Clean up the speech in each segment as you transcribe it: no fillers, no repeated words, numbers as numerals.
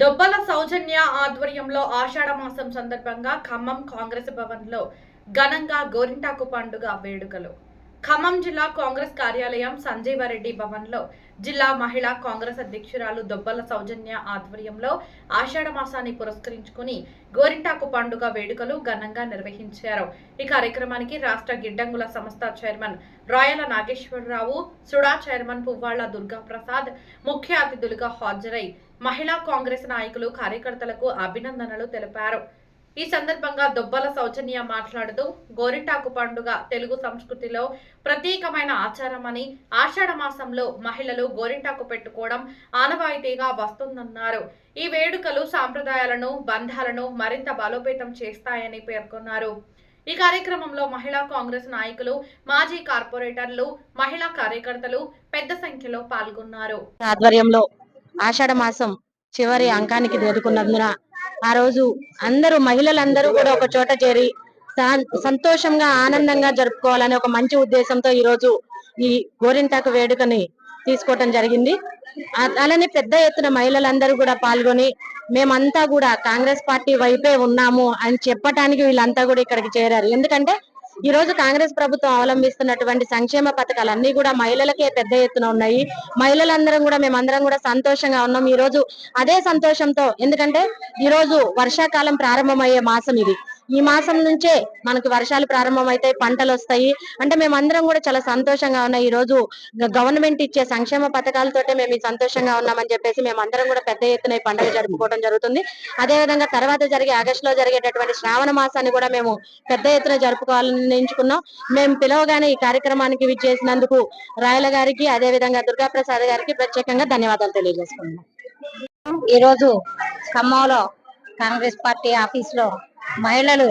దొబ్బల సౌజన్య ఆధ్వర్యంలో ఆషాఢ మాసం సందర్భంగా ఖమ్మం కాంగ్రెస్ భవన్లో ఘనంగా గోరింటాకు పండుగ వేడుకలు. ఖమ్మం జిల్లా కాంగ్రెస్ కార్యాలయం సంజీవరెడ్డి భవన్లో జిల్లా మహిళా కాంగ్రెస్ అధ్యక్షురాలు దొబ్బల సౌజన్య ఆధ్వర్యంలో ఆషాఢ మాసాన్ని పురస్కరించుకుని గోరింటాకు పండుగ వేడుకలు ఘనంగా నిర్వహించారు. ఈ కార్యక్రమానికి రాష్ట్ర గిడ్డంగుల సంస్థ చైర్మన్ రాయల నాగేశ్వరరావు, సుడా చైర్మన్ పువ్వాళ్ల దుర్గాప్రసాద్ ముఖ్య అతిథులుగా హాజరై మహిళా కాంగ్రెస్ నాయకులు కార్యకర్తలకు అభినందనలు తెలిపారు. ఈ సందర్భంగా దొబ్బల సౌజన్య మాట్లాడుతూ గోరింటాకు పండుగ తెలుగు సంస్కృతిలో ప్రత్యేకమైన ఆచారమని, ఆషాఢ మాసంలో మహిళలు గోరింటాకు పెట్టుకోవడం ఆనవాయితీగా వస్తుందన్నారు. ఈ వేడుకలు సాంప్రదాయాలను, బంధాలను మరింత బలోపేతం చేస్తాయని పేర్కొన్నారు. ఈ కార్యక్రమంలో మహిళా కాంగ్రెస్ నాయకులు, మాజీ కార్పొరేటర్లు, మహిళా కార్యకర్తలు పెద్ద సంఖ్యలో పాల్గొన్నారు. ఆధ్వర్యంలో ఆషాఢ మాసం చివరి అంకానికి చేరుకున్నందున ఆ రోజు అందరూ మహిళలందరూ కూడా ఒక చోట చేరి సంతోషంగా ఆనందంగా జరుపుకోవాలనే ఒక మంచి ఉద్దేశంతో ఈ రోజు ఈ గోరింటాకు వేడుకని తీసుకోవటం జరిగింది. అలానే పెద్ద ఎత్తున మహిళలందరూ కూడా పాల్గొని మేమంతా కూడా కాంగ్రెస్ పార్టీ వైపే ఉన్నాము అని చెప్పటానికి వీళ్ళంతా కూడా ఇక్కడికి చేరారు. ఎందుకంటే ఈ రోజు కాంగ్రెస్ ప్రభుత్వం అవలంబిస్తున్నటువంటి సంక్షేమ పథకాలన్నీ కూడా మహిళలకే పెద్ద ఎత్తున ఉన్నాయి. మహిళలందరం కూడా మేమందరం కూడా సంతోషంగా ఉన్నాం ఈ రోజు. అదే సంతోషంతో, ఎందుకంటే ఈ రోజు వర్షాకాలం ప్రారంభమయ్యే మాసం ఇది. ఈ మాసం నుంచే మనకు వర్షాలు ప్రారంభమైతాయి, పంటలు వస్తాయి. అంటే మేమందరం కూడా చాలా సంతోషంగా ఉన్నాం. ఈ రోజు గవర్నమెంట్ ఇచ్చే సంక్షేమ పథకాలతోటే మేము సంతోషంగా ఉన్నామని చెప్పేసి మేమందరం కూడా పెద్ద ఎత్తున ఈ పండుగ జరుపుకోవడం జరుగుతుంది. అదే విధంగా తర్వాత ఆగస్టులో జరిగేటటువంటి శ్రావణ మాసాన్ని కూడా మేము పెద్ద ఎత్తున జరుపుకోవాలని ఎంచుకున్నాం. మేము పిలవగానే ఈ కార్యక్రమానికి విచ్చేసినందుకు రాయల గారికి, అదే విధంగా దుర్గాప్రసాద్ గారికి ప్రత్యేకంగా ధన్యవాదాలు తెలియజేసుకున్నాం. ఈ రోజు ఖమ్మంలో కాంగ్రెస్ పార్టీ ఆఫీస్ లో మహిళలు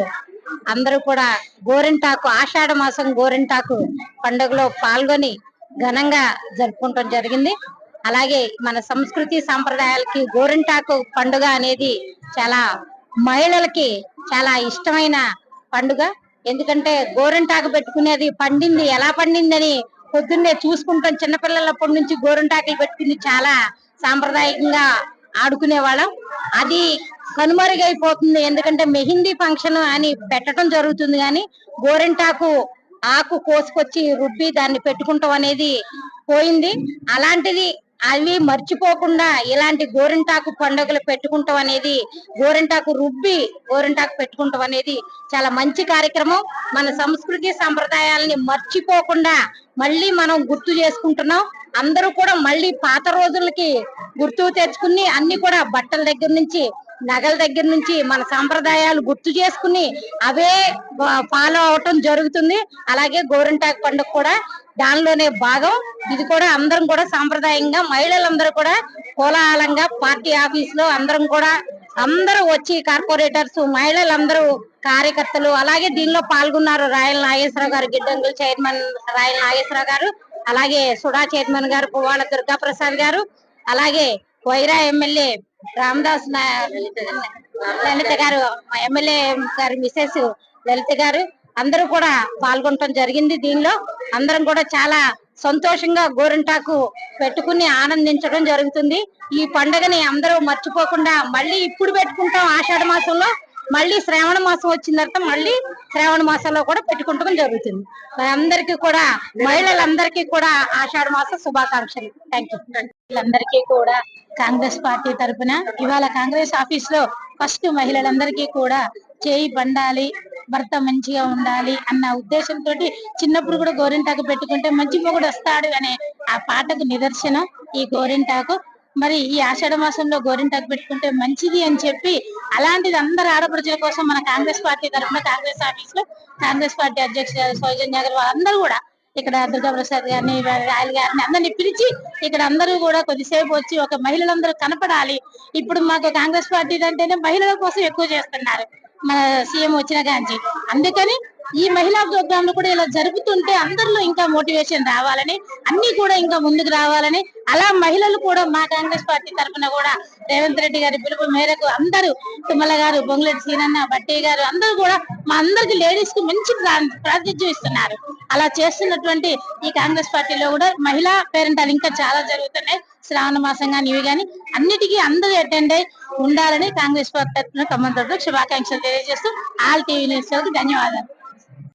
అందరూ కూడా గోరింటాకు, ఆషాఢ మాసం గోరింటాకు పండుగలో పాల్గొని ఘనంగా జరుపుకుంటం జరిగింది. అలాగే మన సంస్కృతి సాంప్రదాయాలకి గోరింటాకు పండుగ అనేది చాలా మహిళలకి చాలా ఇష్టమైన పండుగ. ఎందుకంటే గోరింటాకు పెట్టుకునేది పండింది ఎలా పండిందని పొద్దున్నే చూసుకుంటాం. చిన్నపిల్లలప్పటి నుంచి గోరింటాకులు పెట్టుకుని చాలా సాంప్రదాయకంగా ఆడుకునేవాళ్ళం. అది కనుమరుగైపోతుంది. ఎందుకంటే మెహిందీ ఫంక్షన్ అని పెట్టడం జరుగుతుంది, కానీ గోరింటాకు ఆకు కోసుకొచ్చి రుబ్బి దాన్ని పెట్టుకుంటాం అనేది పోయింది. అలాంటిది అవి మర్చిపోకుండా ఇలాంటి గోరింటాకు పండుగలు పెట్టుకుంటాం అనేది, గోరింటాకు రుబ్బి గోరింటాకు పెట్టుకుంటాం అనేది చాలా మంచి కార్యక్రమం. మన సంస్కృతి సంప్రదాయాలని మర్చిపోకుండా మళ్ళీ మనం గుర్తు చేసుకుంటున్నాం. అందరూ కూడా మళ్ళీ పాత రోజులకి గుర్తు తెచ్చుకుని అన్ని కూడా బట్టల దగ్గర నుంచి, నగల దగ్గర నుంచి మన సంప్రదాయాలు గుర్తు చేసుకుని అవే ఫాలో అవటం జరుగుతుంది. అలాగే గోరింటాకు పండుగ కూడా దానిలోనే భాగం. ఇది కూడా అందరం కూడా సాంప్రదాయంగా మహిళలందరూ కూడా కోలాహలంగా పార్టీ ఆఫీస్ లో అందరూ వచ్చి కార్పొరేటర్స్, మహిళలందరూ, కార్యకర్తలు అలాగే దీనిలో పాల్గొన్నారు. రాయల నాగేశ్వరరావు గారు, గిడ్డంగుల చైర్మన్ రాయల నాగేశ్వరరావు గారు, అలాగే సుడా చైర్మన్ గారు పువ్వాళ్ల దుర్గాప్రసాద్ గారు, అలాగే వైరా ఎమ్మెల్యే రామదాస్ లలిత గారు, ఎమ్మెల్యే గారి మిసెస్ లలిత గారు అందరూ కూడా పాల్గొనడం జరిగింది. దీనిలో అందరం కూడా చాలా సంతోషంగా గోరింటాకు పెట్టుకుని ఆనందించడం జరుగుతుంది. ఈ పండుగని అందరూ మర్చిపోకుండా మళ్ళీ ఇప్పుడు పెట్టుకుంటాం ఆషాఢ మాసంలో, మళ్ళీ శ్రావణ మాసం వచ్చిన తర్వాత మళ్ళీ శ్రావణ మాసంలో కూడా పెట్టుకుంటం జరుగుతుంది. అందరికీ కూడా, మహిళలందరికీ కూడా ఆషాఢ మాస శుభాకాంక్షలు. Thank you. వీళ్ళందరికీ కూడా కాంగ్రెస్ పార్టీ తరఫున ఇవాళ కాంగ్రెస్ ఆఫీస్ లో ఫస్ట్ మహిళలందరికీ కూడా చేయి బండాలి, భర్త మంచిగా ఉండాలి అన్న ఉద్దేశంతో చిన్నప్పుడు కూడా గోరింటాకు పెట్టుకుంటే మంచి మొగుడు వస్తాడు అనే ఆ పాటకు నిదర్శనం ఈ గోరింటాకు. మరి ఈ ఆషాఢ మాసంలో గోరింటాకు పెట్టుకుంటే మంచిది అని చెప్పి, అలాంటిది అందరు ఆడపడుచుల కోసం మన కాంగ్రెస్ పార్టీ తరఫున కాంగ్రెస్ ఆఫీస్ లో కాంగ్రెస్ పార్టీ అధ్యక్షుడు సౌజన్య గారు అందరూ కూడా ఇక్కడ దుర్గాప్రసాద్ గారిని, రాయల్ గారిని అందరినీ పిలిచి ఇక్కడ అందరూ కూడా కొద్దిసేపు వచ్చి ఒక మహిళలందరూ కనపడాలి. ఇప్పుడు మాకు కాంగ్రెస్ పార్టీ అంటేనే మహిళల కోసం ఎక్కువ చేస్తున్నారు మన సీఎం వచ్చిన కాంచి. అందుకని ఈ మహిళా ప్రోగ్రాంలు కూడా ఇలా జరుపుతుంటే అందరిలో ఇంకా మోటివేషన్ రావాలని, అన్ని కూడా ఇంకా ముందుకు రావాలని, అలా మహిళలు కూడా మా కాంగ్రెస్ పార్టీ తరఫున కూడా రేవంత్ రెడ్డి గారి పిలుపు మేరకు అందరూ తుమ్మల గారు, బొంగులెట్టి సీనన్న, బట్టి గారు అందరూ కూడా మా అందరికి లేడీస్ కు మంచి ప్రాతినిధ్యం ఇస్తున్నారు. అలా చేస్తున్నటువంటి ఈ కాంగ్రెస్ పార్టీలో కూడా మహిళా పేరెంటాలు ఇంకా చాలా జరుగుతున్నాయి. శ్రావణ మాసం కానీ ఇవి కానీ అన్నిటికీ అందరూ అటెండ్ అయి ఉండాలని కాంగ్రెస్ పార్టీ తరఫున ఖమ్మం తరఫున శుభాకాంక్షలు తెలియజేస్తూ ఆల్ టీవీ న్యూస్ ధన్యవాదాలు.